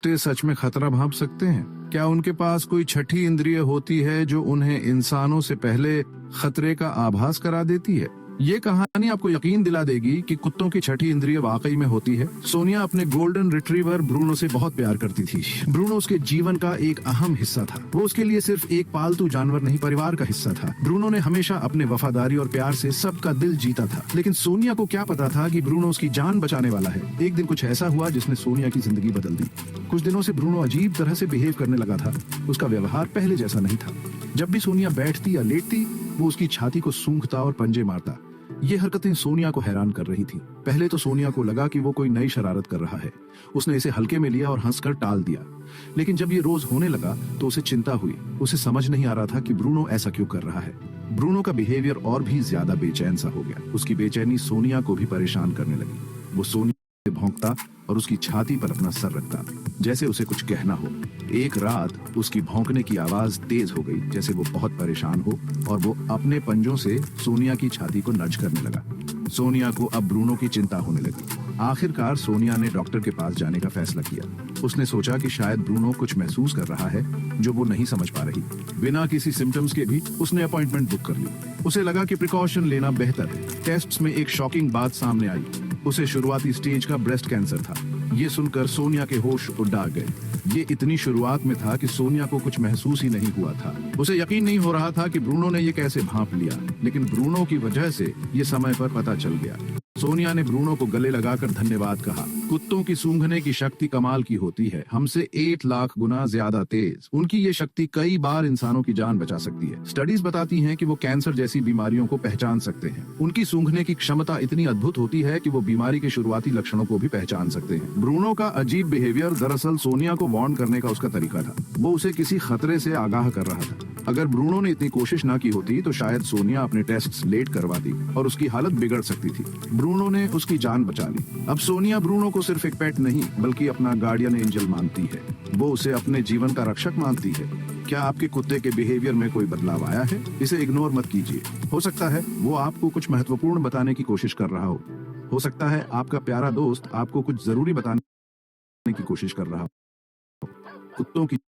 कुत्ते सच में खतरा भांप सकते हैं? क्या उनके पास कोई छठी इंद्रिय होती है जो उन्हें इंसानों से पहले खतरे का आभास करा देती है? ये कहानी आपको यकीन दिला देगी कि कुत्तों की छठी इंद्रिय वाकई में होती है। सोनिया अपने गोल्डन रिट्रीवर ब्रूनो से बहुत प्यार करती थी। ब्रूनो उसके जीवन का एक अहम हिस्सा था। वो उसके लिए सिर्फ एक पालतू जानवर नहीं, परिवार का हिस्सा था। ब्रूनो ने हमेशा अपने वफादारी और प्यार से सबका दिल जीता था। लेकिन सोनिया को क्या पता था कि ब्रूनो उसकी जान बचाने वाला है। एक दिन कुछ ऐसा हुआ जिसने सोनिया की जिंदगी बदल दी। कुछ दिनों से ब्रूनो अजीब तरह से बिहेव करने लगा था। उसका व्यवहार पहले जैसा नहीं था। जब भी सोनिया बैठती या लेटती, वो उसकी छाती को सूंघता और पंजे मारता। ये हरकतें सोनिया को हैरान कर रही थी। पहले तो सोनिया को लगा कि वो कोई नई शरारत कर रहा है। उसने इसे हल्के में लिया और हंसकर टाल दिया। लेकिन जब ये रोज होने लगा तो उसे चिंता हुई। उसे समझ नहीं आ रहा था कि ब्रूनो ऐसा क्यों कर रहा है। ब्रूनो का बिहेवियर और भी ज्यादा बेचैन सा हो गया। उसकी बेचैनी सोनिया को भी परेशान करने लगी। वो सोनिया से भौंकता और उसकी छाती पर अपना सर रखता, जैसे उसे कुछ कहना हो। एक रात उसकी भौंकने की आवाज तेज हो गई, जैसे वो बहुत परेशान हो, और वो अपने पंजों से सोनिया की छाती को नज करने लगा। सोनिया को अब ब्रूनो की चिंता होने लगी। आखिरकार सोनिया ने डॉक्टर के पास जाने का फैसला किया। उसने सोचा कि शायद ब्रूनो कुछ महसूस कर रहा है जो वो नहीं समझ पा रही। बिना किसी सिम्टम्स के भी उसने अपॉइंटमेंट बुक कर ली। उसे लगा कि प्रिकॉशन लेना बेहतर है। टेस्ट्स में एक शॉकिंग बात सामने आई। उसे शुरुआती स्टेज का ब्रेस्ट कैंसर था। ये सुनकर सोनिया के होश उड़ा गए। ये इतनी शुरुआत में था कि सोनिया को कुछ महसूस ही नहीं हुआ था। उसे यकीन नहीं हो रहा था कि ब्रूनो ने ये कैसे भांप लिया, लेकिन ब्रूनो की वजह से ये समय पर पता चल गया। सोनिया ने ब्रूनो को गले लगाकर धन्यवाद कहा। कुत्तों की सूंघने की शक्ति कमाल की होती है, हमसे 1 लाख गुना ज्यादा तेज। उनकी ये शक्ति कई बार इंसानों की जान बचा सकती है। स्टडीज बताती हैं कि वो कैंसर जैसी बीमारियों को पहचान सकते हैं। उनकी सूंघने की क्षमता इतनी अद्भुत होती है कि वो बीमारी के शुरुआती लक्षणों को भी पहचान सकते हैं। ब्रूनो का अजीब बिहेवियर दरअसल सोनिया को वार्न करने का उसका तरीका था। वो उसे किसी खतरे से आगाह कर रहा था। अगर ब्रूनो ने इतनी कोशिश ना की होती तो शायद सोनिया अपने टेस्ट्स लेट करवाती और उसकी हालत बिगड़ सकती थी। ब्रूनो ने उसकी जान बचा ली। अब सोनिया ब्रूनो को सिर्फ एक पेट नहीं बल्कि अपना गार्डियन एंजल मानती है। वो उसे अपने जीवन का रक्षक मानती है। क्या आपके कुत्ते के बिहेवियर में कोई बदलाव आया है? इसे इग्नोर मत कीजिए। हो सकता है वो आपको कुछ महत्वपूर्ण बताने की कोशिश कर रहा हो सकता है आपका प्यारा दोस्त आपको कुछ जरूरी बताने की कोशिश कर रहा हो। कुत्तों की